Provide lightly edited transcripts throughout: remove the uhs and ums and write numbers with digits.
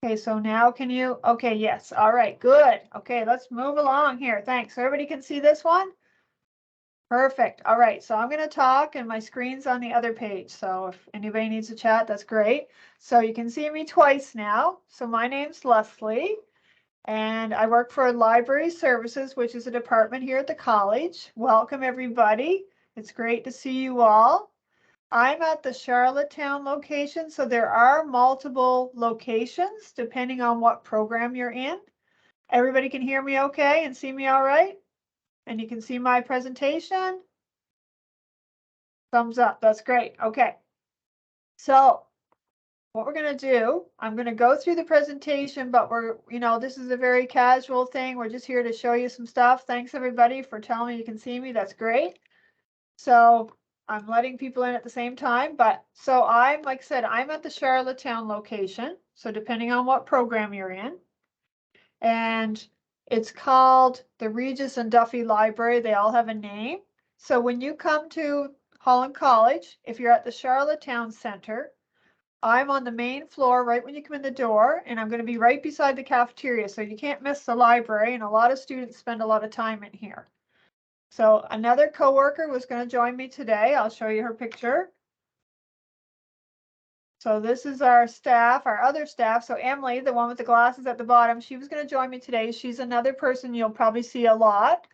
Okay, so now can you, okay, yes, all right, good. Okay, let's move along here. Thanks. So everybody can see this one? Perfect. All right, so I'm going to talk and my screen's on the other page. So if anybody needs to chat, that's great. So you can see me twice now. So my name's Leslie and I work for Library Services, which is a department here at the college. Welcome everybody. It's great to see you all. I'm at the Charlottetown location, so there are multiple locations depending on what program you're in. Everybody can hear me okay and see me all right? And you can see my presentation? Thumbs up, that's great. Okay. So what we're going to do, I'm going to go through the presentation, but this is a very casual thing. We're just here to show you some stuff. Thanks everybody for telling me you can see me. That's great. So I'm letting people in at the same time, but so I'm, like I said, I'm at the Charlottetown location. So depending on what program you're in, and it's called the Regis and Duffy Library. They all have a name. So when you come to Holland College, if you're at the Charlottetown Center, I'm on the main floor right when you come in the door, and I'm going to be right beside the cafeteria. So you can't miss the library, and a lot of students spend a lot of time in here. So another coworker was going to join me today. I'll show you her picture. So this is our staff, our other staff. So Emily, the one with the glasses at the bottom, she was going to join me today. She's another person you'll probably see a lot,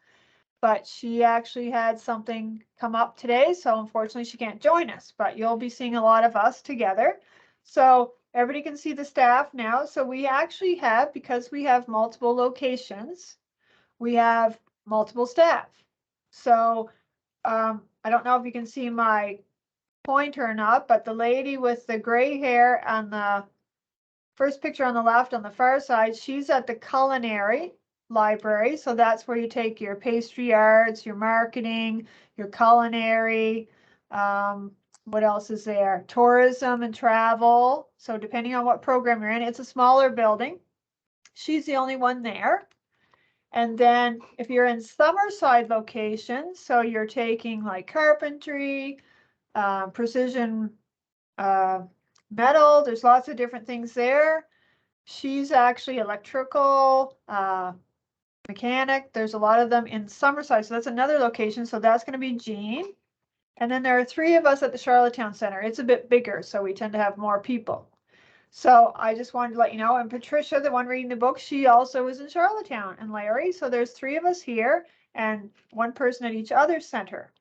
but she actually had something come up today. So unfortunately she can't join us, but you'll be seeing a lot of us together. So everybody can see the staff now. So we actually have, because we have multiple locations, we have multiple staff. So I don't know if you can see my pointer or not, but the lady with the gray hair on the first picture on the left on the far side, she's at the culinary library. So that's where you take your pastry arts, your marketing, your culinary. What else is there? Tourism and travel. So depending on what program you're in, it's a smaller building. She's the only one there. And then if you're in Summerside locations, so you're taking like carpentry, precision metal. There's lots of different things there. She's actually electrical, mechanic. There's a lot of them in Summerside. So that's another location. So that's going to be Jean. And then there are 3 of us at the Charlottetown Center. It's a bit bigger, so we tend to have more people. So I just wanted to let you know. And Patricia, the one reading the book, she also is in Charlottetown. And Larry. So there's 3 of us here and 1 person at each other center.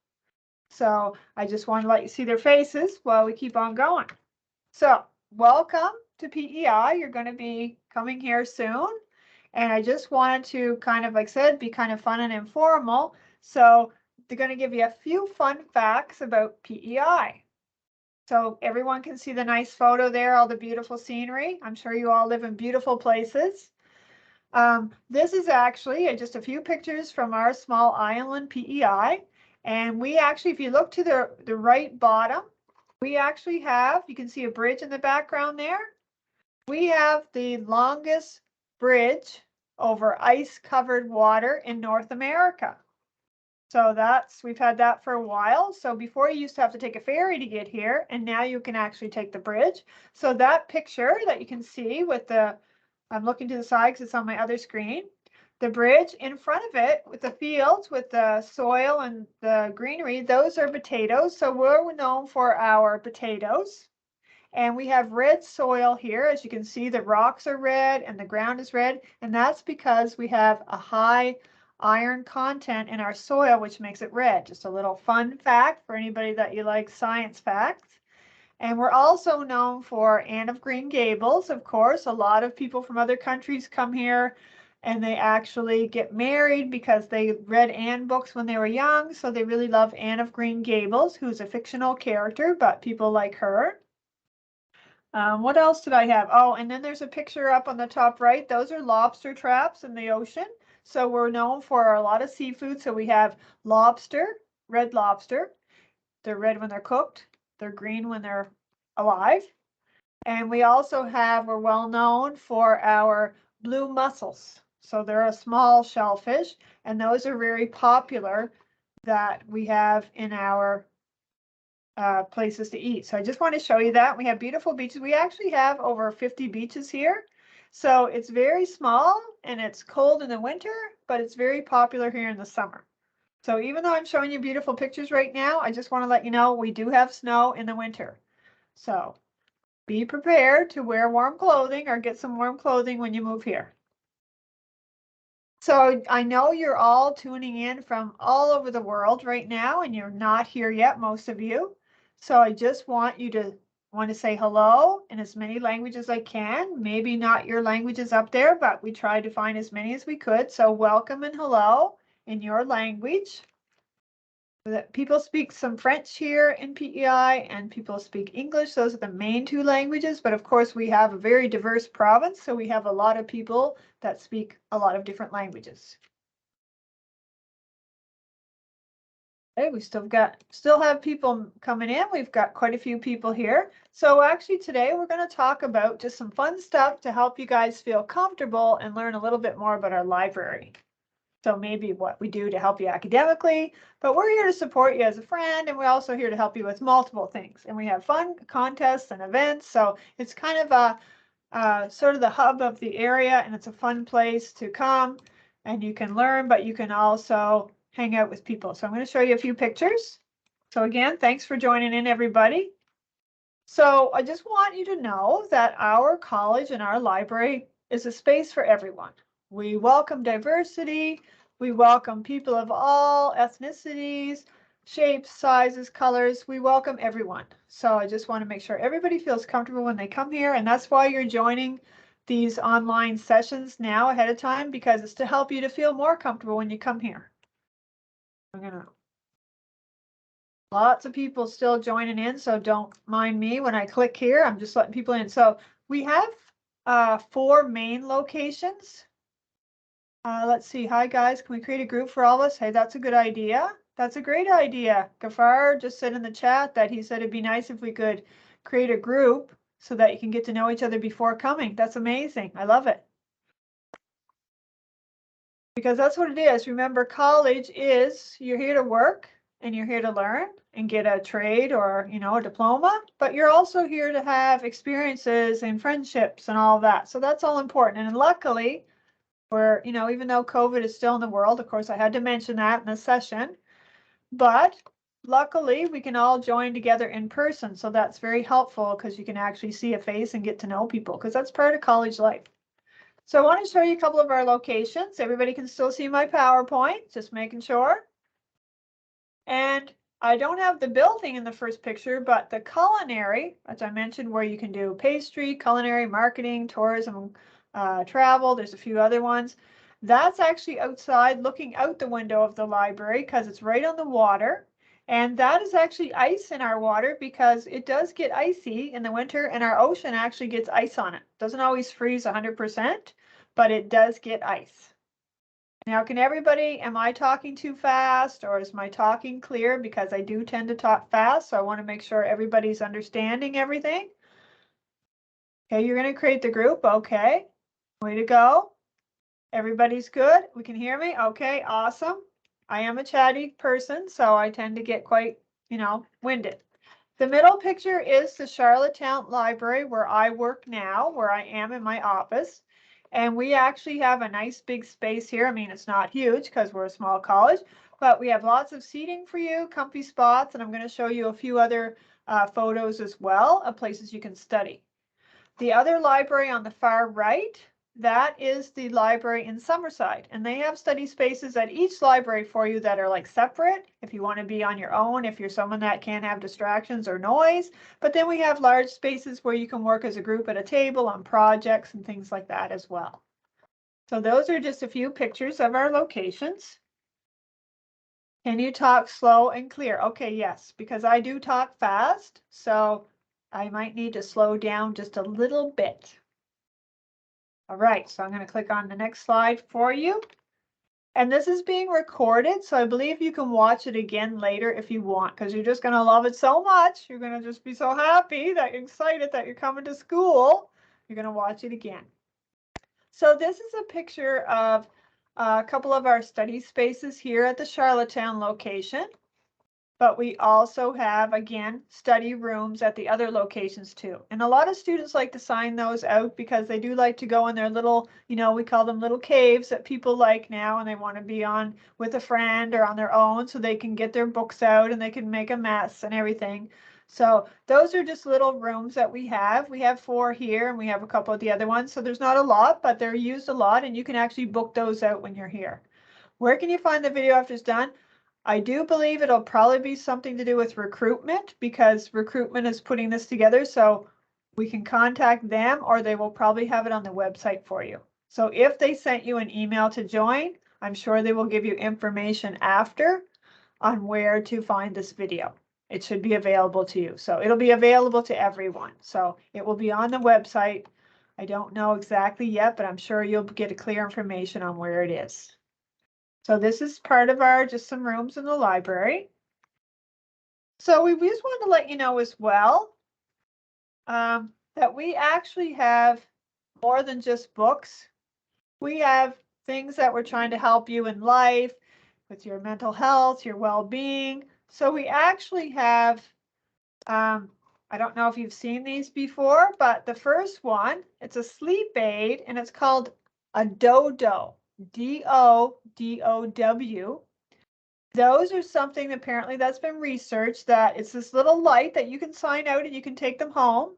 So I just want to let you see their faces while we keep on going. So welcome to PEI. You're going to be coming here soon. And I just wanted to kind of, like I said, be kind of fun and informal. So they're going to give you a few fun facts about PEI. So everyone can see the nice photo there, all the beautiful scenery. I'm sure you all live in beautiful places. This is actually just a few pictures from our small island PEI. And we actually, if you look to the right bottom, we actually have, you can see a bridge in the background there. We have the longest bridge over ice-covered water in North America. So we've had that for a while. So before you used to have to take a ferry to get here, and now you can actually take the bridge. So that picture that you can see with I'm looking to the side because it's on my other screen. The bridge in front of it with the fields, with the soil and the greenery, those are potatoes. So we're known for our potatoes. And we have red soil here. As you can see, the rocks are red and the ground is red. And that's because we have a high iron content in our soil, which makes it red. Just a little fun fact for anybody that you like science facts. And we're also known for Anne of Green Gables, of course. A lot of people from other countries come here and they actually get married because they read Anne books when they were young. So they really love Anne of Green Gables, who's a fictional character, but people like her. What else did I have? Oh, and then there's a picture up on the top right. Those are lobster traps in the ocean. So we're known for a lot of seafood. So we have lobster, red lobster. They're red when they're cooked. They're green when they're alive. And we also we're well known for our blue mussels. So they're a small shellfish, and those are very popular that we have in our places to eat. So I just want to show you that. We have beautiful beaches. We actually have over 50 beaches here. So it's very small and it's cold in the winter, but it's very popular here in the summer. So even though I'm showing you beautiful pictures right now, I just want to let you know we do have snow in the winter. So be prepared to wear warm clothing or get some warm clothing when you move here. So I know you're all tuning in from all over the world right now, and you're not here yet, most of you. So I just want you to say hello in as many languages as I can. Maybe not your languages up there, but we tried to find as many as we could. So welcome and hello in your language. People speak some French here in PEI and people speak English. Those are the main two languages. But of course, we have a very diverse province. So we have a lot of people that speak a lot of different languages. Okay, we still have people coming in. We've got quite a few people here. So actually today we're going to talk about just some fun stuff to help you guys feel comfortable and learn a little bit more about our library. So maybe what we do to help you academically, but we're here to support you as a friend, and we're also here to help you with multiple things. And we have fun contests and events, so it's kind of a sort of the hub of the area, and it's a fun place to come, and you can learn, but you can also hang out with people. So I'm going to show you a few pictures. So again, thanks for joining in, everybody. So I just want you to know that our college and our library is a space for everyone. We welcome diversity. We welcome people of all ethnicities, shapes, sizes, colors. We welcome everyone. So I just want to make sure everybody feels comfortable when they come here. And that's why you're joining these online sessions now ahead of time, because it's to help you to feel more comfortable when you come here. Lots of people still joining in, so don't mind me when I click here. I'm just letting people in. So we have 4 main locations. Let's see. Hi, guys. Can we create a group for all of us? Hey, that's a good idea. That's a great idea. Gafar just said in the chat that he said it'd be nice if we could create a group so that you can get to know each other before coming. That's amazing. I love it. Because that's what it is. Remember, college is you're here to work and you're here to learn and get a trade or, a diploma, but you're also here to have experiences and friendships and all that. So that's all important. And luckily, we're, even though COVID is still in the world, of course, I had to mention that in the session, but luckily we can all join together in person. So that's very helpful because you can actually see a face and get to know people, because that's part of college life. So I want to show you a couple of our locations. Everybody can still see my PowerPoint, just making sure. And I don't have the building in the first picture, but the culinary, as I mentioned, where you can do pastry, culinary, marketing, tourism, travel, there's a few other ones. That's actually outside looking out the window of the library because it's right on the water. And that is actually ice in our water because it does get icy in the winter, and our ocean actually gets ice on it. Doesn't always freeze 100%, but it does get ice. Now, am I talking too fast, or is my talking clear? Because I do tend to talk fast, so I want to make sure everybody's understanding everything. Okay, you're going to create the group. Okay, way to go. Everybody's good. We can hear me. Okay, awesome. I am a chatty person, so I tend to get quite, winded. The middle picture is the Charlottetown Library where I work now, where I am in my office. And we actually have a nice big space here. I mean, it's not huge because we're a small college, but we have lots of seating for you, comfy spots, and I'm going to show you a few other photos as well of places you can study. The other library on the far right, that is the library in Summerside, and they have study spaces at each library for you that are like separate if you want to be on your own, if you're someone that can't have distractions or noise. But then we have large spaces where you can work as a group at a table on projects and things like that as well. So those are just a few pictures of our locations. Can you talk slow and clear? Okay, yes, because I do talk fast, so I might need to slow down just a little bit. All right, so I'm going to click on the next slide for you. And this is being recorded, so I believe you can watch it again later if you want, because you're just going to love it so much. You're going to just be so happy that you're excited that you're coming to school. You're going to watch it again. So this is a picture of a couple of our study spaces here at the Charlottetown location. but we also have, again, study rooms at the other locations too. And a lot of students like to sign those out because they do like to go in their little, we call them little caves that people like now, and they want to be on with a friend or on their own so they can get their books out and they can make a mess and everything. So those are just little rooms that we have. We have 4 here and we have a couple of the other ones. So there's not a lot, but they're used a lot, and you can actually book those out when you're here. Where can you find the video after it's done? I do believe it'll probably be something to do with recruitment, because recruitment is putting this together, so we can contact them, or they will probably have it on the website for you. So if they sent you an email to join, I'm sure they will give you information after on where to find this video. It should be available to you. So it'll be available to everyone. So it will be on the website. I don't know exactly yet, but I'm sure you'll get clear information on where it is. So this is part of our, just some rooms in the library. So we just wanted to let you know as well that we actually have more than just books. We have things that we're trying to help you in life with your mental health, your well-being. So we actually have, I don't know if you've seen these before, but the first one, it's a sleep aid, and it's called a Dodo. DODOW. Those are something apparently that's been researched, that it's this little light that you can sign out and you can take them home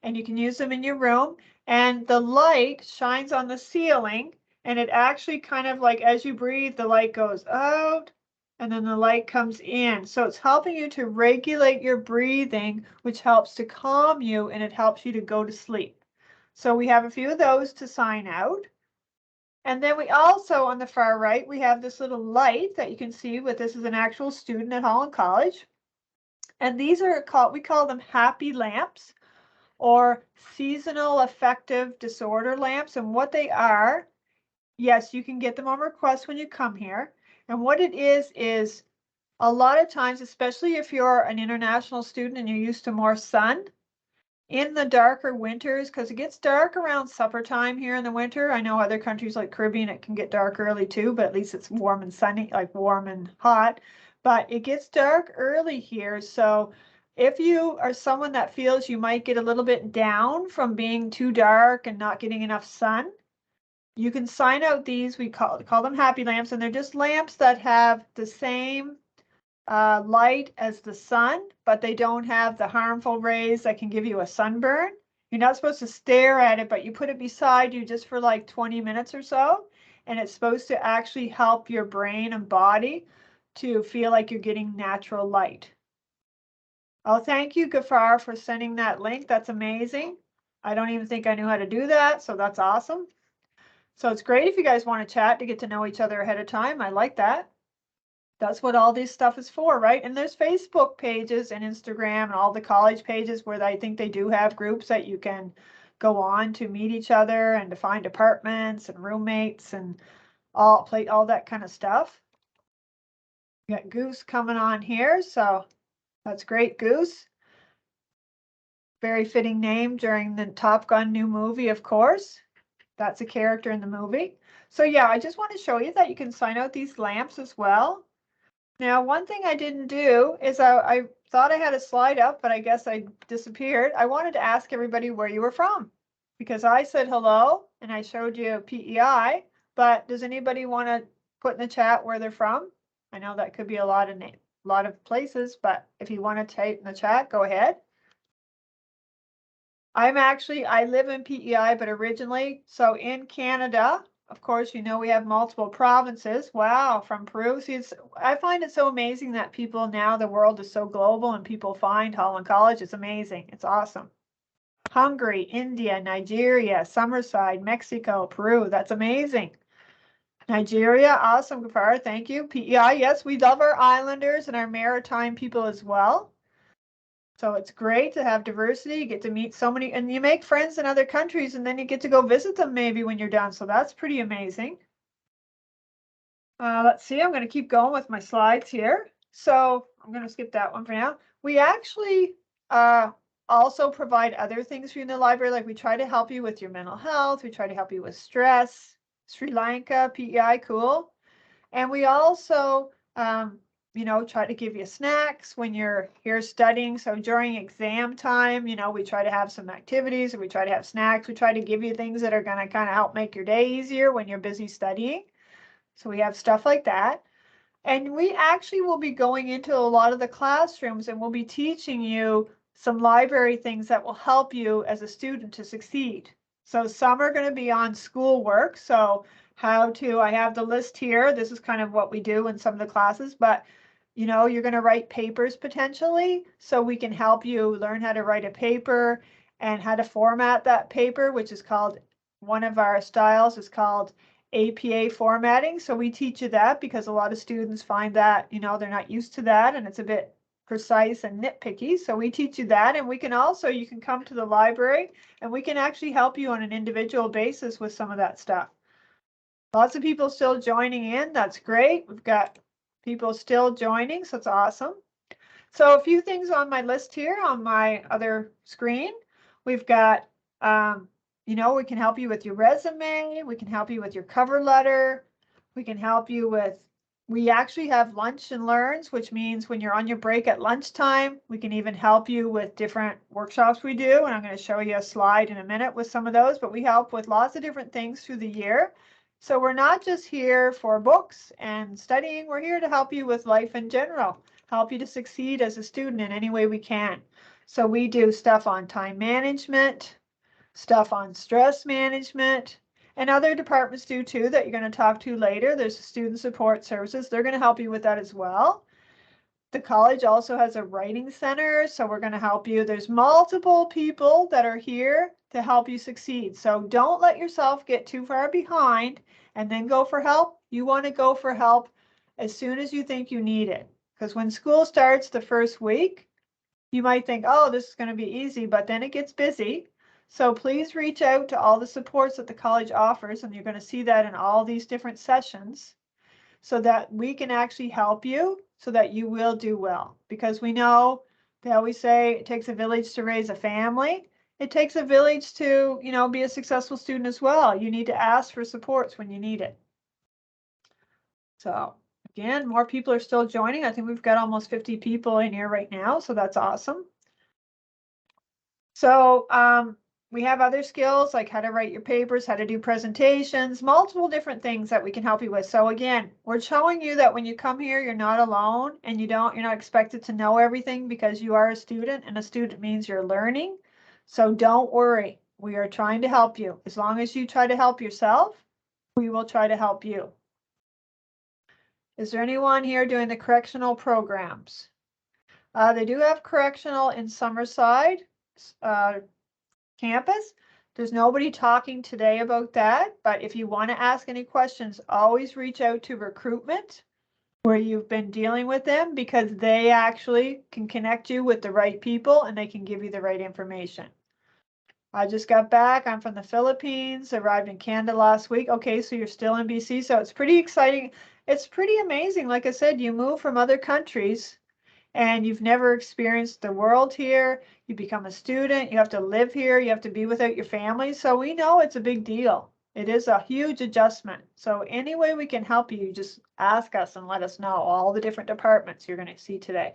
and you can use them in your room. And the light shines on the ceiling, and it actually kind of like, as you breathe, the light goes out and then the light comes in. So it's helping you to regulate your breathing, which helps to calm you, and it helps you to go to sleep. So we have a few of those to sign out. And then we also, on the far right, we have this little light that you can see with, this is an actual student at Holland College. And these are called, we call them happy lamps, or seasonal affective disorder lamps. And what they are, yes, you can get them on request when you come here. And what it is a lot of times, especially if you're an international student and you're used to more sun, in the darker winters, because it gets dark around supper time here in the winter. I know other countries like Caribbean, it can get dark early too, but at least it's warm and sunny, like warm and hot. But it gets dark early here. So if you are someone that feels you might get a little bit down from being too dark and not getting enough sun, you can sign out these. We call them happy lamps, and they're just lamps that have the same light as the sun, but they don't have the harmful rays that can give you a sunburn. You're not supposed to stare at it, but you put it beside you just for like 20 minutes or so, and it's supposed to actually help your brain and body to feel like you're getting natural light. Oh, thank you, Gafar, for sending that link. That's amazing. I don't even think I knew how to do that, so that's awesome. So it's great if you guys want to chat to get to know each other ahead of time. I like that. That's what all this stuff is for, right? And there's Facebook pages and Instagram and all the college pages where I think they do have groups that you can go on to meet each other and to find apartments and roommates and all that kind of stuff. We got Goose coming on here, so that's great, Goose. Very fitting name during the Top Gun new movie, of course. That's a character in the movie. So yeah, I just want to show you that you can sign out these lamps as well. Now, one thing I didn't do is I thought I had a slide up, but I guess I disappeared. I wanted to ask everybody where you were from, because I said hello and I showed you PEI, but does anybody want to put in the chat where they're from? I know that could be a lot of places, but if you want to type in the chat, go ahead. I live in PEI, but originally, so in Canada, of course, we have multiple provinces. Wow, from Peru. See, I find it so amazing that people now, the world is so global and people find Holland College. It's amazing. It's awesome. Hungary, India, Nigeria, Summerside, Mexico, Peru. That's amazing. Nigeria, awesome, Gafar. Thank you. PEI, yes, we love our islanders and our maritime people as well. So it's great to have diversity. You get to meet so many, and you make friends in other countries, and then you get to go visit them maybe when you're done. So that's pretty amazing. Let's see, I'm going to keep going with my slides here. So I'm going to skip that one for now. We actually also provide other things for you in the library. Like we try to help you with your mental health. We try to help you with stress. Sri Lanka, PEI, cool. And we also try to give you snacks when you're here studying. So during exam time, we try to have some activities and we try to have snacks. We try to give you things that are going to kind of help make your day easier when you're busy studying. So we have stuff like that. And we actually will be going into a lot of the classrooms and we'll be teaching you some library things that will help you as a student to succeed. So some are going to be on schoolwork. So I have the list here. This is kind of what we do in some of the classes, but you're going to write papers potentially. So we can help you learn how to write a paper and how to format that paper, which is called, one of our styles is called APA formatting. So we teach you that because a lot of students find that, they're not used to that and it's a bit precise and nitpicky. So we teach you that, and you can come to the library and we can actually help you on an individual basis with some of that stuff. Lots of people still joining in. That's great. We've got people still joining, so it's awesome. So a few things on my list here on my other screen. We've got we can help you with your resume. We can help you with your cover letter. We can help you with, we actually have lunch and learns, which means when you're on your break at lunchtime, we can even help you with different workshops we do. And I'm going to show you a slide in a minute with some of those, but we help with lots of different things through the year. So we're not just here for books and studying. We're here to help you with life in general, help you to succeed as a student in any way we can. So we do stuff on time management, stuff on stress management, and other departments do too that you're going to talk to later. There's student support services. They're going to help you with that as well. The college also has a writing center, so we're going to help you. There's multiple people that are here to help you succeed. So don't let yourself get too far behind and then go for help. You want to go for help as soon as you think you need it. Because when school starts the first week, you might think, oh, this is going to be easy, but then it gets busy. So please reach out to all the supports that the college offers, and you're going to see that in all these different sessions, so that we can actually help you so that you will do well. Because we know, they always say it takes a village to raise a family. It takes a village to, be a successful student as well. You need to ask for supports when you need it. So again, more people are still joining. I think we've got almost 50 people in here right now, so that's awesome. So we have other skills like how to write your papers, how to do presentations, multiple different things that we can help you with. So again, we're showing you that when you come here, you're not alone and you're not expected to know everything because you are a student, and a student means you're learning. So don't worry. We are trying to help you. As long as you try to help yourself, we will try to help you. Is there anyone here doing the correctional programs? They do have correctional in Summerside campus. There's nobody talking today about that, but if you want to ask any questions, always reach out to recruitment where you've been dealing with them, because they actually can connect you with the right people and they can give you the right information. I just got back. I'm from the Philippines, arrived in Canada last week. Okay, so you're still in BC, so it's pretty exciting. It's pretty amazing. Like I said, you move from other countries and you've never experienced the world here. You become a student, you have to live here, you have to be without your family. So we know it's a big deal. It is a huge adjustment. So any way we can help you, just ask us and let us know all the different departments you're going to see today.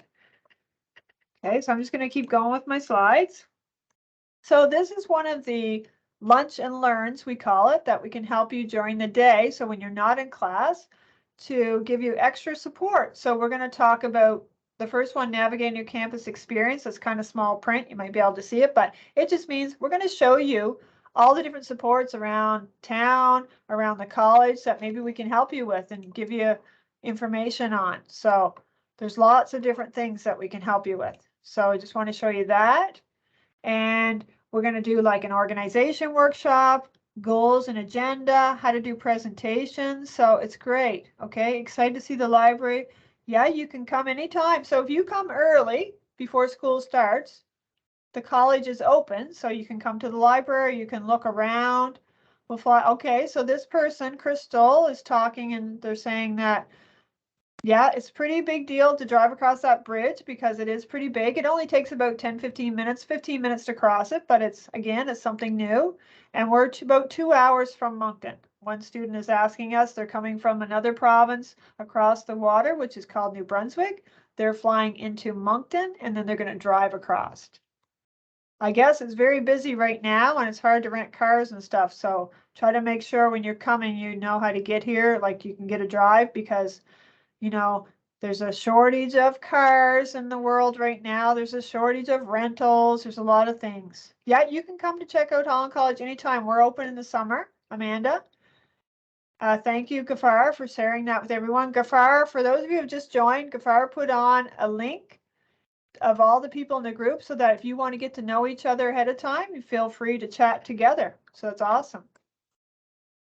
Okay, so I'm just going to keep going with my slides. So this is one of the lunch and learns, we call it, that we can help you during the day. So when you're not in class, to give you extra support. So we're going to talk about the first one, navigating your campus experience. That's kind of small print. You might be able to see it, but it just means we're going to show you all the different supports around town, around the college that maybe we can help you with and give you information on. So there's lots of different things that we can help you with. So I just want to show you that. And we're going to do like an organization workshop, goals and agenda, how to do presentations. So it's great. Okay, excited to see the library. Yeah, you can come anytime. So if you come early before school starts, the college is open. So you can come to the library, you can look around. We'll fly. Okay, so this person, Crystal, is talking and they're saying that, yeah, it's a pretty big deal to drive across that bridge because it is pretty big. It only takes about 15 minutes to cross it, but it's, again, it's something new. And we're about 2 hours from Moncton. one student is asking us. They're coming from another province across the water, which is called New Brunswick. They're flying into Moncton, and then they're going to drive across. I guess it's very busy right now, and it's hard to rent cars and stuff. So try to make sure when you're coming, you know how to get here, like you can get a drive, because, you know, there's a shortage of cars in the world right now. There's a shortage of rentals. There's a lot of things. Yeah, you can come to check out Holland College anytime. We're open in the summer, Amanda. Thank you, Gafar, for sharing that with everyone. Gafar, for those of you who have just joined, Gafar put on a link of all the people in the group so that if you want to get to know each other ahead of time, you feel free to chat together. So it's awesome.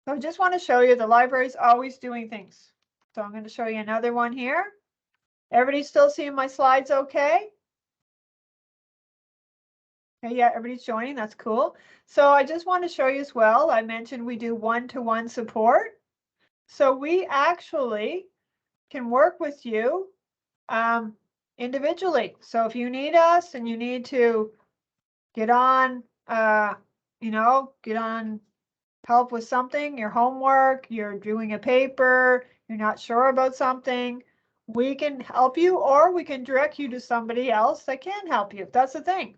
So I just want to show you the library's always doing things. So I'm going to show you another one here. Everybody still seeing my slides okay? Okay, yeah, everybody's joining. That's cool. So I just want to show you as well. I mentioned we do one-to-one support. So we actually can work with you individually. So if you need us and you need to get on, get on help with something, your homework, you're doing a paper, you're not sure about something, we can help you, or we can direct you to somebody else that can help you. That's the thing.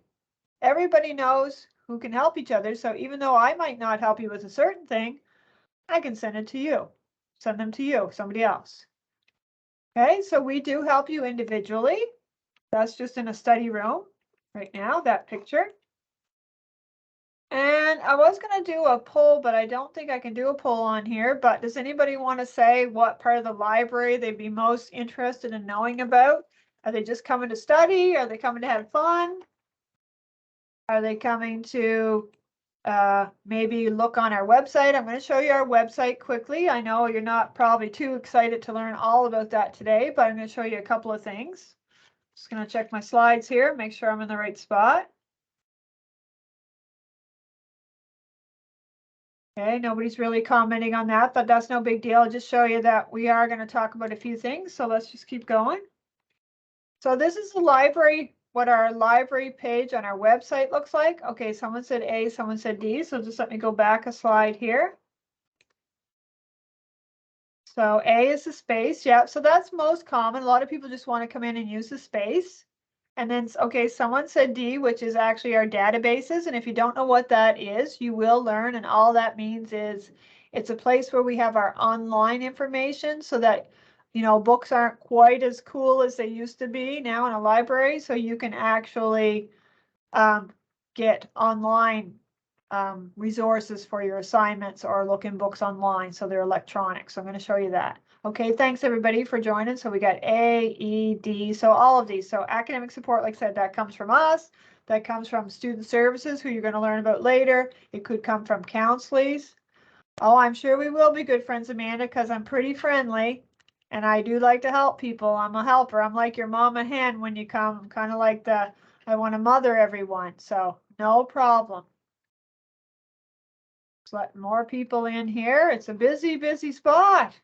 Everybody knows who can help each other. So even though I might not help you with a certain thing, I can send it to you, send them to you, somebody else. Okay, so we do help you individually. That's just in a study room right now, that picture. And I was going to do a poll, but I don't think I can do a poll on here. But does anybody want to say what part of the library they'd be most interested in knowing about? Are they just coming to study? Are they coming to have fun? Are they coming to maybe look on our website? I'm going to show you our website quickly. I know you're not probably too excited to learn all about that today, but I'm going to show you a couple of things. Just going to check my slides here, make sure I'm in the right spot. Okay, nobody's really commenting on that, but that's no big deal. I'll just show you that we are going to talk about a few things. So let's just keep going. So this is the library, what our library page on our website looks like. Okay, someone said A, someone said D. So just let me go back a slide here. So A is the space. Yeah, so that's most common. A lot of people just want to come in and use the space. And then, okay, someone said D, which is actually our databases. And if you don't know what that is, you will learn. And all that means is it's a place where we have our online information so that, books aren't quite as cool as they used to be now in a library. So you can actually get online resources for your assignments or look in books online. So they're electronic. So I'm going to show you that. Okay, thanks everybody for joining. So we got A, E, D, so all of these. So academic support, like I said, that comes from us. That comes from student services, who you're going to learn about later. It could come from counselors. Oh, I'm sure we will be good friends, Amanda, because I'm pretty friendly. And I do like to help people. I'm a helper. I'm like your mama hen when you come. I'm kind of like I want to mother everyone. So no problem. Let's let more people in here. It's a busy, busy spot.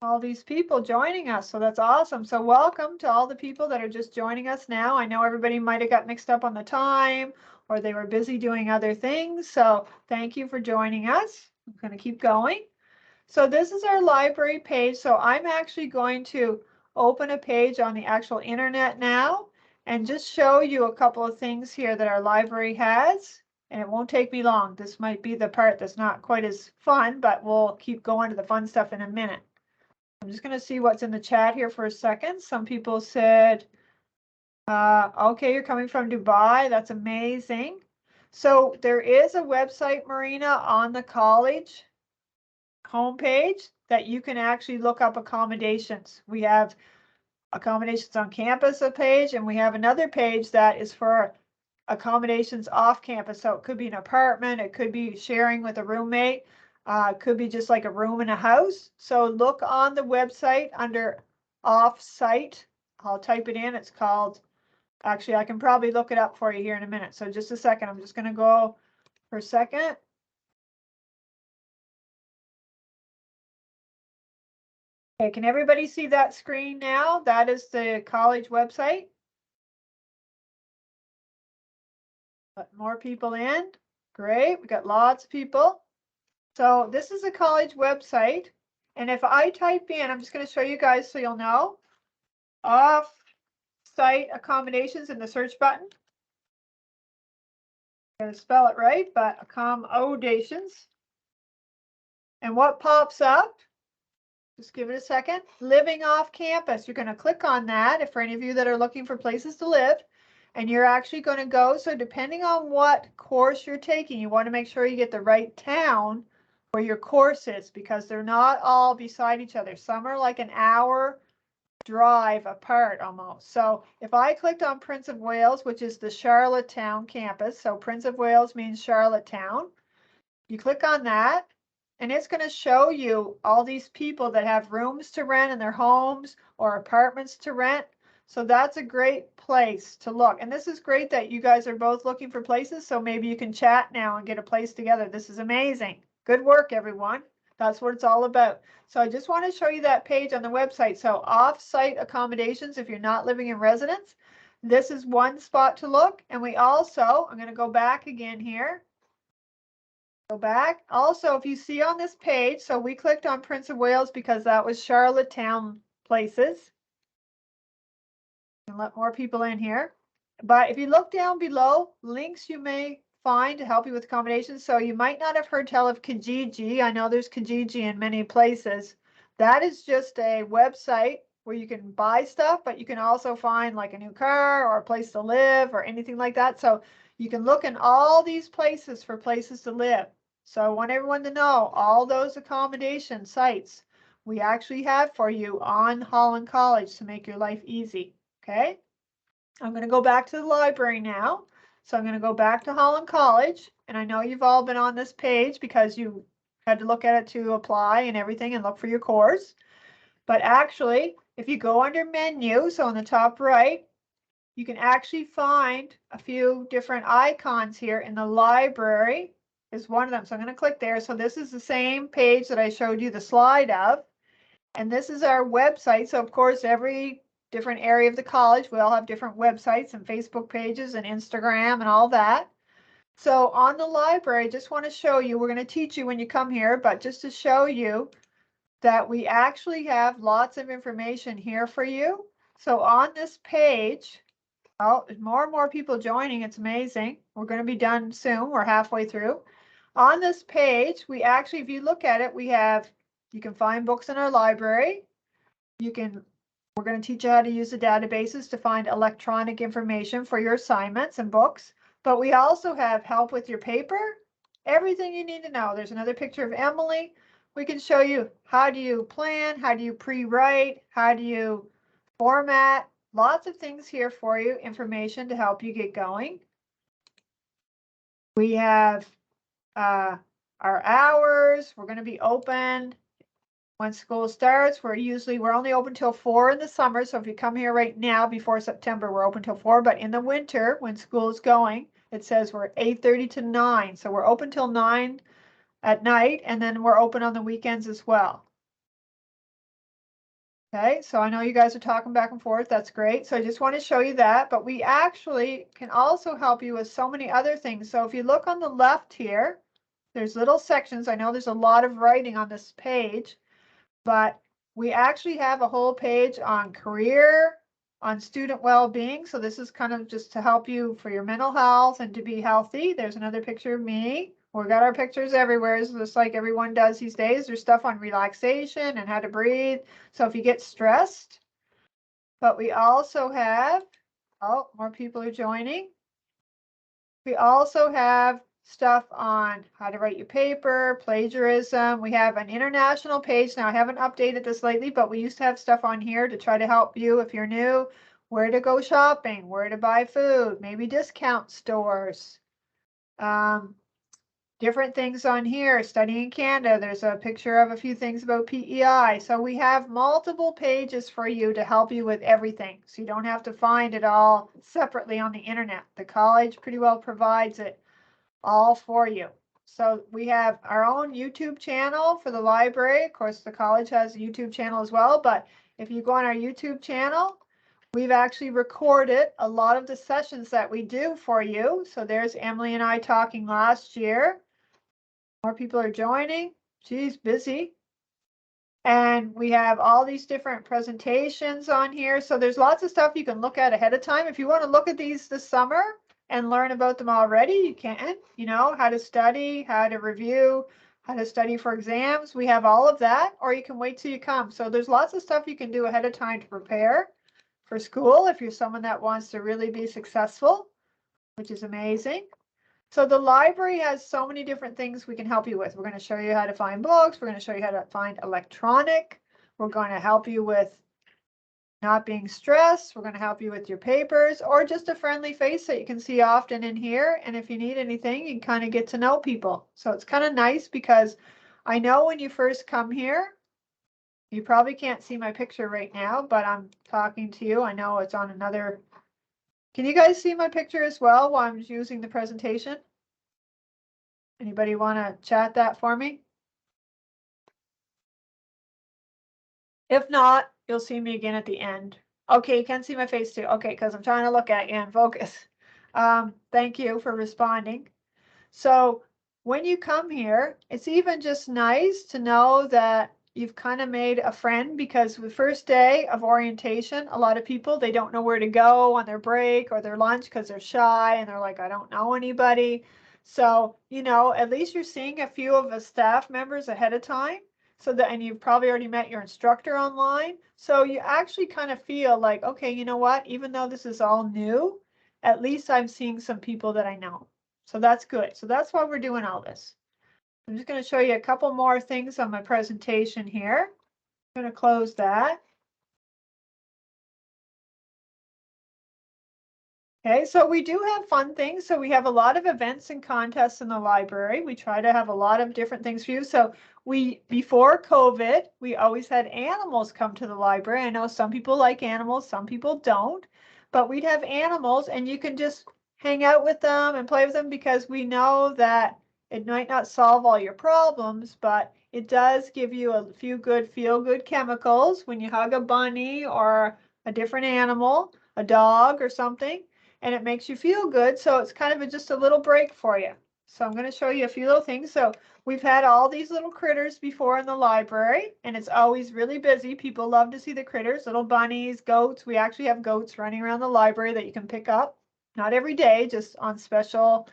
All these people joining us, so that's awesome. So welcome to all the people that are just joining us now. I know everybody might have got mixed up on the time, or they were busy doing other things. So thank you for joining us. I'm going to keep going. So this is our library page. So I'm actually going to open a page on the actual internet now and just show you a couple of things here that our library has. And it won't take me long. This might be the part that's not quite as fun, but we'll keep going to the fun stuff in a minute. I'm just going to see what's in the chat here for a second. Some people said, okay, you're coming from Dubai. That's amazing. So there is a website, Marina, on the college homepage that you can actually look up accommodations. We have accommodations on campus, a page, and we have another page that is for accommodations off campus. So it could be an apartment, it could be sharing with a roommate, it could be just like a room in a house. So look on the website under off-site. I'll type it in. It's called, actually, I can probably look it up for you here in a minute. So just a second. I'm just going to go for a second. Okay, can everybody see that screen now? That is the college website. Let more people in. Great, we got lots of people. So this is a college website. And if I type in, I'm just going to show you guys so you'll know, off-site accommodations in the search button. I'm going to spell it right, but accommodations. And what pops up? Just give it a second. Living off campus. You're going to click on that if for any of you that are looking for places to live. And you're actually going to go. So depending on what course you're taking, you want to make sure you get the right town where your course is, because they're not all beside each other. Some are like an hour drive apart almost. So if I clicked on Prince of Wales, which is the Charlottetown campus, so Prince of Wales means Charlottetown, you click on that and it's going to show you all these people that have rooms to rent in their homes or apartments to rent. So that's a great place to look. And this is great that you guys are both looking for places. So maybe you can chat now and get a place together. This is amazing. Good work, everyone. That's what it's all about. So I just want to show you that page on the website. So off-site accommodations, if you're not living in residence, this is one spot to look. And we also, I'm going to go back again here. Go back. Also, if you see on this page, so we clicked on Prince of Wales because that was Charlottetown places. And let more people in here. But if you look down below, links you may find to help you with accommodations. So you might not have heard tell of Kijiji. I know there's Kijiji in many places. That is just a website where you can buy stuff, but you can also find like a new car or a place to live or anything like that. So you can look in all these places for places to live. So I want everyone to know all those accommodation sites we actually have for you on Holland College to make your life easy. Okay, I'm going to go back to the library now. So I'm going to go back to Holland College. And I know you've all been on this page because you had to look at it to apply and everything and look for your course. But actually, if you go under menu, so on the top right, you can actually find a few different icons here, in the library is one of them. So I'm going to click there. So this is the same page that I showed you the slide of. And this is our website. So of course, every different area of the college, we all have different websites and Facebook pages and Instagram and all that. So on the library, I just want to show you, we're going to teach you when you come here, but just to show you that we actually have lots of information here for you. So on this page, oh, there's more and more people joining. It's amazing. We're going to be done soon. We're halfway through. On this page, we actually, if you look at it, we have, you can find books in our library. We're going to teach you how to use the databases to find electronic information for your assignments and books. But we also have help with your paper, everything you need to know. There's another picture of Emily. We can show you how do you plan, how do you pre-write, how do you format. Lots of things here for you, information to help you get going. We have our hours. We're going to be open when school starts. We're only open till 4 in the summer. So if you come here right now before September, we're open till 4. But in the winter, when school is going, it says we're 8:30 to 9. So we're open till 9 at night, and then we're open on the weekends as well. Okay, so I know you guys are talking back and forth. That's great. So I just want to show you that. But we actually can also help you with so many other things. So if you look on the left here, there's little sections. I know there's a lot of writing on this page, but we actually have a whole page on career, on student well-being. So this is kind of just to help you for your mental health and to be healthy. There's another picture of me. We've got our pictures everywhere. It's just like everyone does these days. There's stuff on relaxation and how to breathe. So if you get stressed, but we also have, oh, more people are joining. We also have stuff on how to write your paper, plagiarism. We have an international page. Now, I haven't updated this lately, but we used to have stuff on here to try to help you if you're new, where to go shopping, where to buy food, maybe discount stores. Different things on here, studying Canada. There's a picture of a few things about PEI. So we have multiple pages for you to help you with everything. So you don't have to find it all separately on the internet. The college pretty well provides it all for you. So we have our own YouTube channel for the library. Of course, the college has a YouTube channel as well. But if you go on our YouTube channel, we've actually recorded a lot of the sessions that we do for you. So there's Emily and I talking last year. More people are joining. She's busy. And we have all these different presentations on here. So there's lots of stuff you can look at ahead of time. If you want to look at these this summer and learn about them already, you can, you know, how to study, how to review, how to study for exams. We have all of that, or you can wait till you come. So there's lots of stuff you can do ahead of time to prepare for school if you're someone that wants to really be successful, which is amazing. So the library has so many different things we can help you with. We're going to show you how to find books. We're going to show you how to find electronic. We're going to help you with not being stressed. We're going to help you with your papers, or just a friendly face that you can see often in here. And if you need anything, you can kind of get to know people. So it's kind of nice because I know when you first come here, you probably can't see my picture right now, but I'm talking to you. I know it's on another. Can you guys see my picture as well while I'm using the presentation? Anybody want to chat that for me? If not, you'll see me again at the end. Okay, you can see my face too. Okay, because I'm trying to look at you and focus. Thank you for responding. So when you come here, it's even just nice to know that you've kind of made a friend, because the first day of orientation, a lot of people, they don't know where to go on their break or their lunch because they're shy and they're like, I don't know anybody. So, you know, at least you're seeing a few of the staff members ahead of time. So that, and you've probably already met your instructor online. So you actually kind of feel like, okay, you know what, even though this is all new, at least I'm seeing some people that I know. So that's good. So that's why we're doing all this. I'm just going to show you a couple more things on my presentation here. I'm going to close that. Okay, so we do have fun things. So we have a lot of events and contests in the library. We try to have a lot of different things for you. So before COVID, we always had animals come to the library. I know some people like animals, some people don't, but we'd have animals and you can just hang out with them and play with them, because we know that it might not solve all your problems, but it does give you a few good feel-good chemicals when you hug a bunny or a different animal, a dog or something, and it makes you feel good. So it's kind of just a little break for you. So I'm going to show you a few little things. So we've had all these little critters before in the library, and it's always really busy. People love to see the critters, little bunnies, goats. We actually have goats running around the library that you can pick up. Not every day, just on special.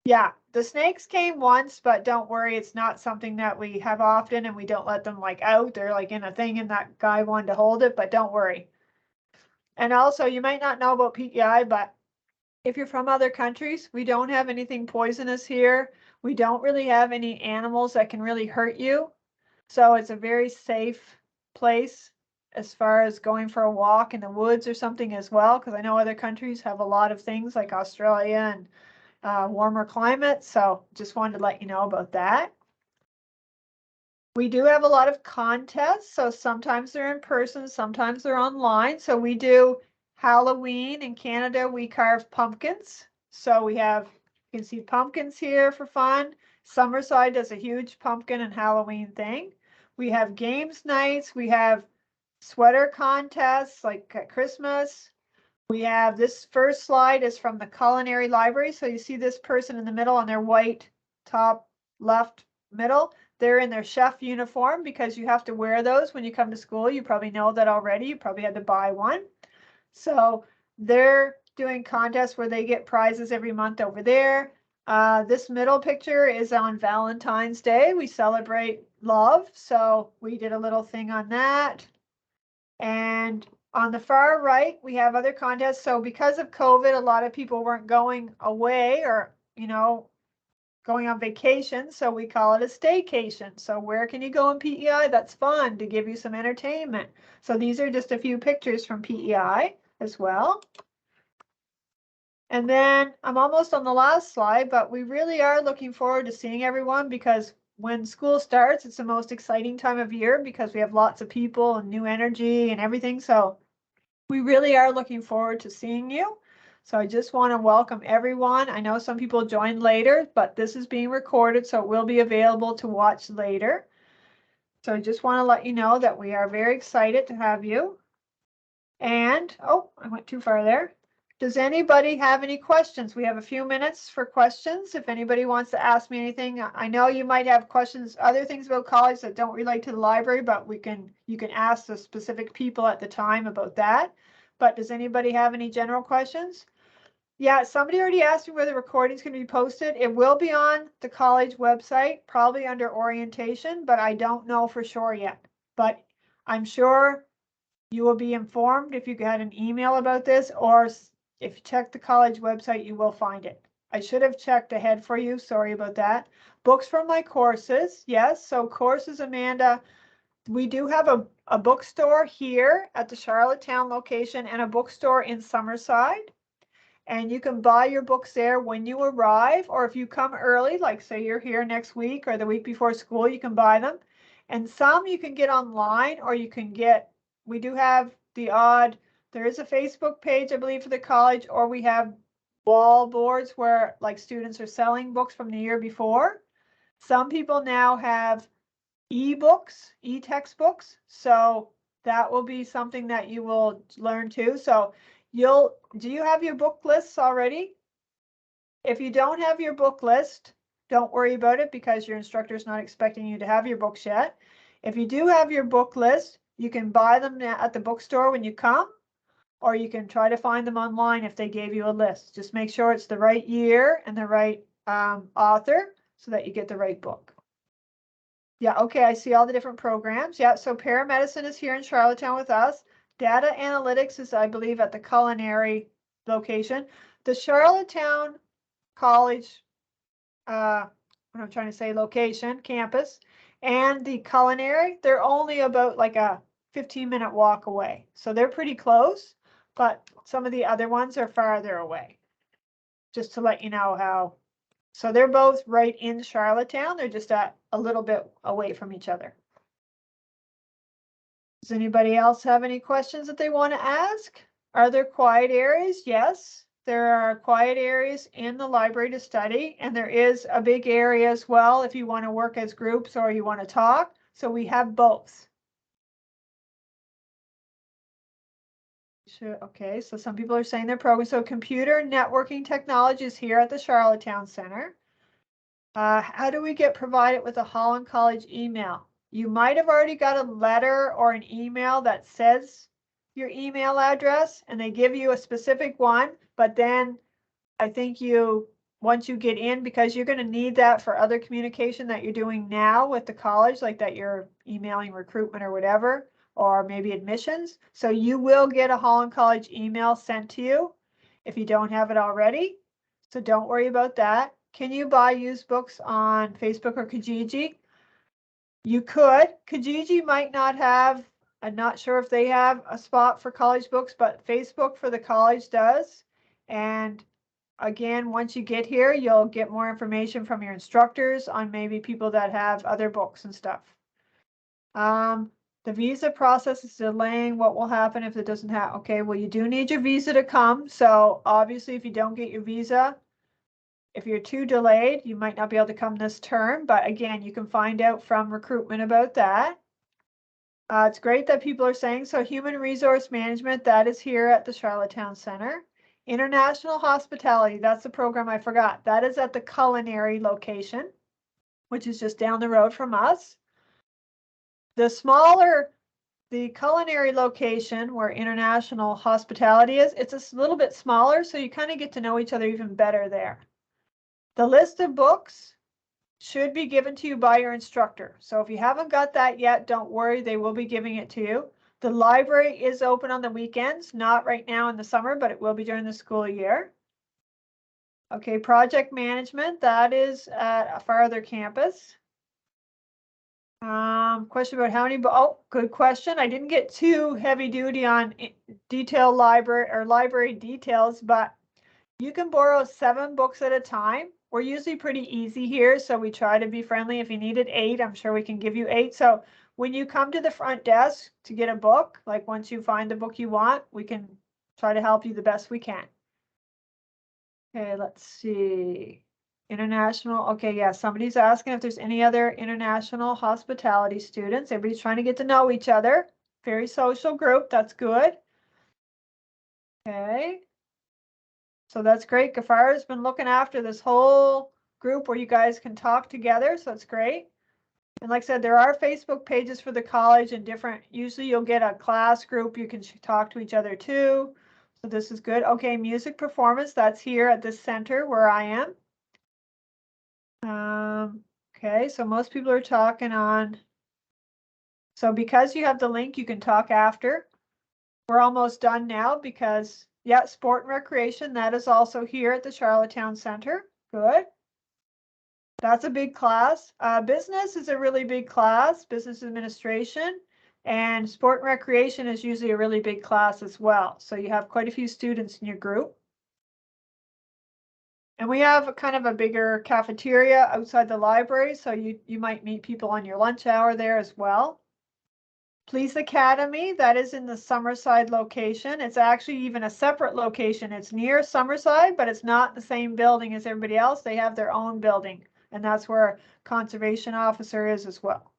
Yeah, the snakes came once, but don't worry, it's not something that we have often, and we don't let them like out. They're like in a thing, and that guy wanted to hold it, but don't worry. And also, you might not know about PEI, but if you're from other countries, we don't have anything poisonous here. We don't really have any animals that can really hurt you. So it's a very safe place as far as going for a walk in the woods or something as well, because I know other countries have a lot of things like Australia and warmer climates. So just wanted to let you know about that. We do have a lot of contests. So sometimes they're in person, sometimes they're online. So we do Halloween in Canada, we carve pumpkins. So we have, you can see pumpkins here for fun. Summerside does a huge pumpkin and Halloween thing. We have games nights. We have sweater contests like at Christmas. We have, this first slide is from the culinary library. So you see this person in the middle on their white top left middle. They're in their chef uniform because you have to wear those when you come to school. You probably know that already. You probably had to buy one. So they're doing contests where they get prizes every month over there. This middle picture is on Valentine's Day. We celebrate love. So we did a little thing on that. And on the far right, we have other contests. So because of COVID, a lot of people weren't going away or, you know, going on vacation. So we call it a staycation. So where can you go in PEI? That's fun to give you some entertainment. So these are just a few pictures from PEI as well. And then I'm almost on the last slide, but we really are looking forward to seeing everyone, because when school starts, it's the most exciting time of year because we have lots of people and new energy and everything. So we really are looking forward to seeing you. So I just want to welcome everyone. I know some people joined later, but this is being recorded, so it will be available to watch later. So I just want to let you know that we are very excited to have you. And, oh, I went too far there. Does anybody have any questions? We have a few minutes for questions. If anybody wants to ask me anything, I know you might have questions, other things about college that don't relate to the library, but you can ask the specific people at the time about that. But does anybody have any general questions? Yeah, somebody already asked me where the recording's going to be posted. It will be on the college website, probably under orientation, but I don't know for sure yet. But I'm sure you will be informed if you get an email about this, or if you check the college website, you will find it. I should have checked ahead for you. Sorry about that. Books from my courses. Yes. So courses, Amanda, we do have a bookstore here at the Charlottetown location and a bookstore in Summerside. And you can buy your books there when you arrive, or if you come early, like say you're here next week or the week before school, you can buy them. And some you can get online, or you can get, we do have the odd, there is a Facebook page, I believe, for the college, or we have wall boards where like students are selling books from the year before. Some people now have e-books, e-textbooks. So that will be something that you will learn too. So do you have your book lists already? If you don't have your book list, don't worry about it because your instructor is not expecting you to have your books yet. If you do have your book list, you can buy them at the bookstore when you come, or you can try to find them online if they gave you a list. Just make sure it's the right year and the right author so that you get the right book. Yeah, okay, I see all the different programs. Yeah, so paramedicine is here in Charlottetown with us. Data analytics is, I believe, at the culinary location. The Charlottetown College, what I'm trying to say, location, campus, and the culinary, they're only about like a 15-minute walk away. So they're pretty close, but some of the other ones are farther away. Just to let you know how. So they're both right in Charlottetown. They're just a little bit away from each other. Does anybody else have any questions that they want to ask? Are there quiet areas? Yes, there are quiet areas in the library to study, and there is a big area as well if you want to work as groups or you want to talk. So we have both. Sure. Okay, so some people are saying their program. So computer networking technology is here at the Charlottetown Center. How do we get provided with a Holland College email? You might have already got a letter or an email that says your email address, and they give you a specific one, but then I think once you get in, because you're going to need that for other communication that you're doing now with the college, like that you're emailing recruitment or whatever, or maybe admissions. So you will get a Holland College email sent to you if you don't have it already. So don't worry about that. Can you buy used books on Facebook or Kijiji? You could. Kijiji might not have, I'm not sure if they have a spot for college books, but Facebook for the college does. And again, once you get here, you'll get more information from your instructors on maybe people that have other books and stuff. The visa process is delaying. What will happen if it doesn't have? Okay, well, you do need your visa to come. So obviously, if you don't get your visa, if you're too delayed, you might not be able to come this term. But again, you can find out from recruitment about that. It's great that people are saying so. Human resource management, that is here at the Charlottetown Center. International hospitality, that's the program I forgot. That is at the culinary location, which is just down the road from us. The culinary location where international hospitality is, it's a little bit smaller, so you kind of get to know each other even better there. The list of books should be given to you by your instructor. So if you haven't got that yet, don't worry, they will be giving it to you. The library is open on the weekends, not right now in the summer, but it will be during the school year. Okay, project management, that is at a farther campus. Question about how many, oh, good question. I didn't get too heavy duty on detailed library details, but you can borrow 7 books at a time. We're usually pretty easy here, so we try to be friendly. If you needed 8, I'm sure we can give you 8. So when you come to the front desk to get a book, like once you find the book you want, we can try to help you the best we can. Okay, let's see. International. Okay, yeah, somebody's asking if there's any other international hospitality students. Everybody's trying to get to know each other. Very social group. That's good. Okay. So that's great. Gafara's been looking after this whole group where you guys can talk together. So that's great. And like I said, there are Facebook pages for the college and different, usually you'll get a class group you can talk to each other too. So this is good. Okay, music performance, that's here at this center where I am. Okay, so most people are talking on. So because you have the link, you can talk after. We're almost done now because, yeah, sport and recreation, that is also here at the Charlottetown Center. Good. That's a big class. Business is a really big class, business administration, and sport and recreation is usually a really big class as well. So you have quite a few students in your group. And we have a kind of a bigger cafeteria outside the library, so you might meet people on your lunch hour there as well. Police Academy, that is in the Summerside location. It's actually even a separate location. It's near Summerside, but it's not the same building as everybody else. They have their own building, and that's where conservation officer is as well.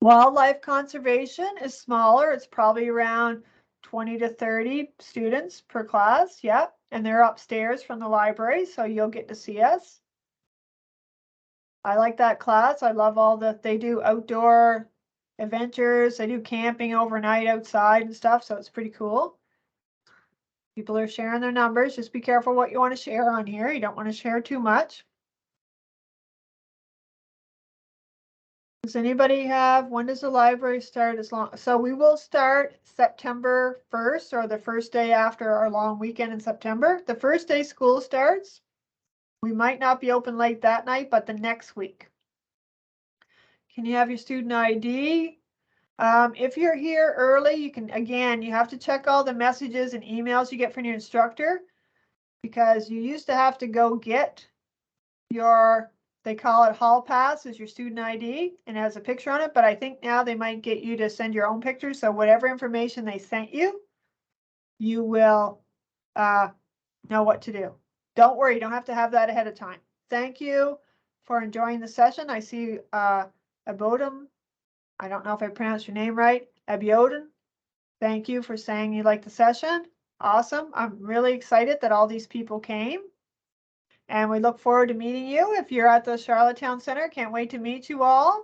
Wildlife conservation is smaller. It's probably around 20 to 30 students per class. Yep. And they're upstairs from the library, so you'll get to see us. I like that class. I love all that they do outdoor adventures. They do camping overnight outside and stuff, so it's pretty cool. People are sharing their numbers. Just be careful what you want to share on here. You don't want to share too much. Does anybody have, when does the library start? So we will start September 1st, or the first day after our long weekend in September. The first day school starts. We might not be open late that night, but the next week. Can you have your student ID? If you're here early, you can, again, you have to check all the messages and emails you get from your instructor, because you used to have to go get your, they call it HollPass, is your student ID, and it has a picture on it, but I think now they might get you to send your own picture. So whatever information they sent you, you will know what to do. Don't worry, you don't have to have that ahead of time. Thank you for enjoying the session. I see Abodum. I don't know if I pronounced your name right. Abiodun. Thank you for saying you liked the session. Awesome. I'm really excited that all these people came. And we look forward to meeting you if you're at the Charlottetown Center. Can't wait to meet you all.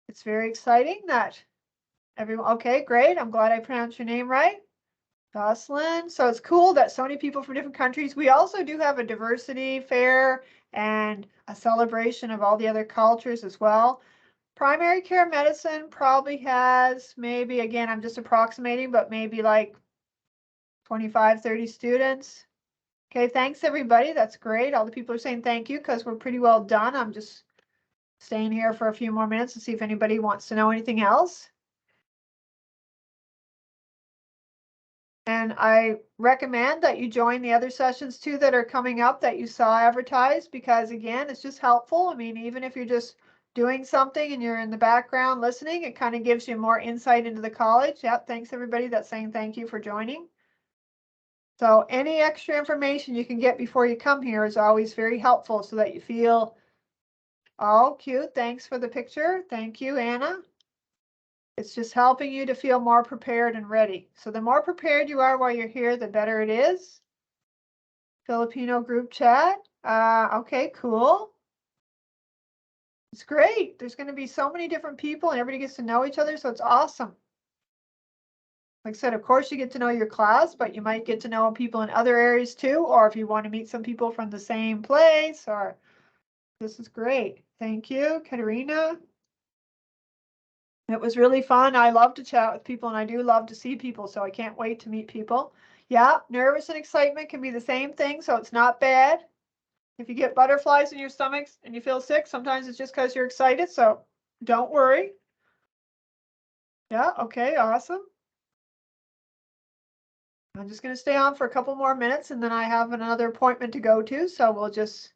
It's very exciting that everyone, okay, great. I'm glad I pronounced your name right. Jocelyn. So it's cool that so many people from different countries. We also do have a diversity fair and a celebration of all the other cultures as well. Primary care medicine probably has maybe, again, I'm just approximating, but maybe like 25, 30 students. Okay, thanks everybody. That's great. All the people are saying thank you because we're pretty well done. I'm just staying here for a few more minutes to see if anybody wants to know anything else. And I recommend that you join the other sessions too that are coming up that you saw advertised, because again, it's just helpful. I mean, even if you're just doing something and you're in the background listening, it kind of gives you more insight into the college. Yep, thanks everybody that's saying thank you for joining. So any extra information you can get before you come here is always very helpful, so that you feel, oh, cute. Thanks for the picture. Thank you, Anna. It's just helping you to feel more prepared and ready. So the more prepared you are while you're here, the better it is. Filipino group chat. Okay, cool. It's great. There's going to be so many different people and everybody gets to know each other, so it's awesome. Like I said, of course you get to know your class, but you might get to know people in other areas too, or if you want to meet some people from the same place, or this is great. Thank you, Katerina. It was really fun. I love to chat with people and I do love to see people, so I can't wait to meet people. Yeah, nervous and excitement can be the same thing, so it's not bad. If you get butterflies in your stomach and you feel sick, sometimes it's just because you're excited, so don't worry. Yeah, okay, awesome. I'm just going to stay on for a couple more minutes and then I have another appointment to go to, so we'll just,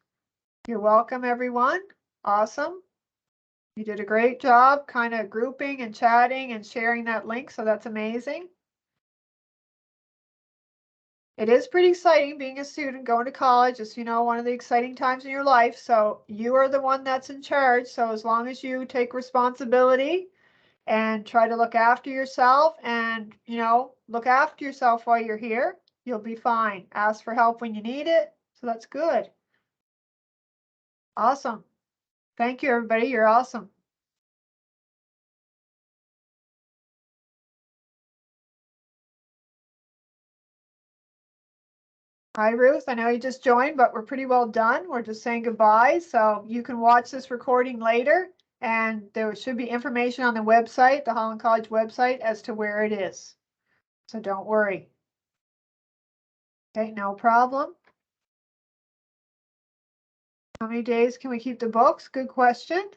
you're welcome everyone. Awesome. You did a great job kind of grouping and chatting and sharing that link, so that's amazing. It is pretty exciting being a student, going to college. It's, you know, one of the exciting times in your life. So you are the one that's in charge. So as long as you take responsibility and try to look after yourself and, you know, look after yourself while you're here, You'll be fine. Ask for help when you need it. So that's good. Awesome. Thank you, everybody. You're awesome. Hi, Ruth. I know you just joined, but we're pretty well done. We're just saying goodbye. So you can watch this recording later, and there should be information on the website, the Holland College website, as to where it is. So don't worry. Okay, no problem. How many days can we keep the books? Good question.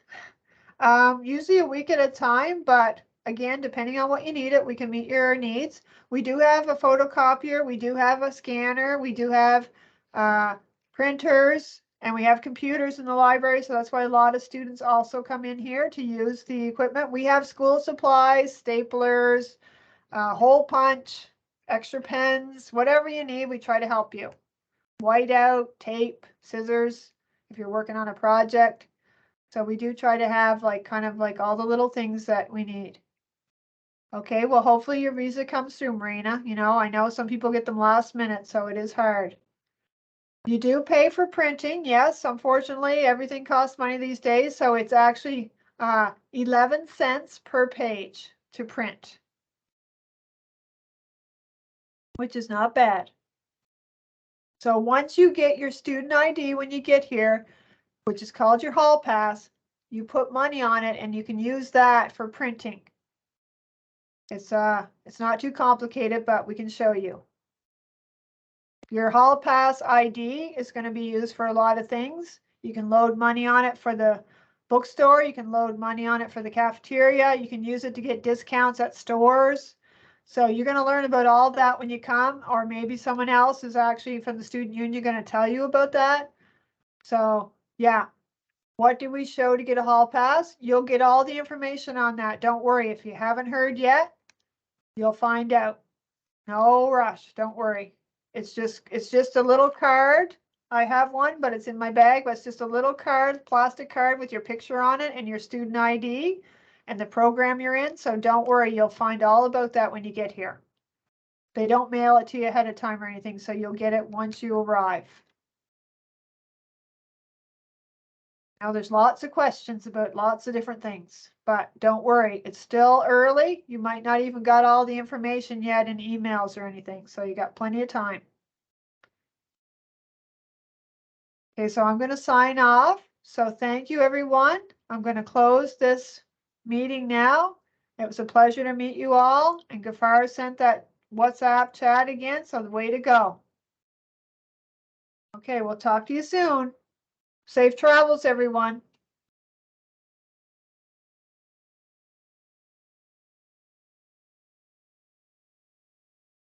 Usually a week at a time, but again, depending on what you need it, we can meet your needs. We do have a photocopier, we do have a scanner, we do have printers, and we have computers in the library. So that's why a lot of students also come in here to use the equipment. We have school supplies, staplers, hole punch, extra pens, whatever you need, we try to help you. Whiteout, tape, scissors, if you're working on a project. So we do try to have kind of all the little things that we need. Okay, well, hopefully your visa comes through, Marina. You know, I know some people get them last minute, so it is hard. You do pay for printing, yes. Unfortunately, everything costs money these days, so it's actually 11 cents per page to print, which is not bad. So once you get your student ID when you get here, which is called your HollPass, you put money on it and you can use that for printing. It's not too complicated, but we can show you. Your HollPass ID is going to be used for a lot of things. You can load money on it for the bookstore. You can load money on it for the cafeteria. You can use it to get discounts at stores. So you're going to learn about all that when you come, or maybe someone else is actually from the student union going to tell you about that. So yeah, what do we show to get a HollPass? You'll get all the information on that. Don't worry. If you haven't heard yet, you'll find out. No rush. Don't worry. It's just a little card. I have one, but it's in my bag. But it's just a little card, plastic card with your picture on it and your student ID and the program you're in. So don't worry. You'll find all about that when you get here. They don't mail it to you ahead of time or anything, so you'll get it once you arrive. Now there's lots of questions about lots of different things, but don't worry, it's still early. You might not even got all the information yet in emails or anything, so you got plenty of time. Okay, so I'm going to sign off. So thank you, everyone. I'm going to close this meeting now. It was a pleasure to meet you all, and Gafar sent that WhatsApp chat again, so the way to go. Okay, we'll talk to you soon. Safe travels, everyone.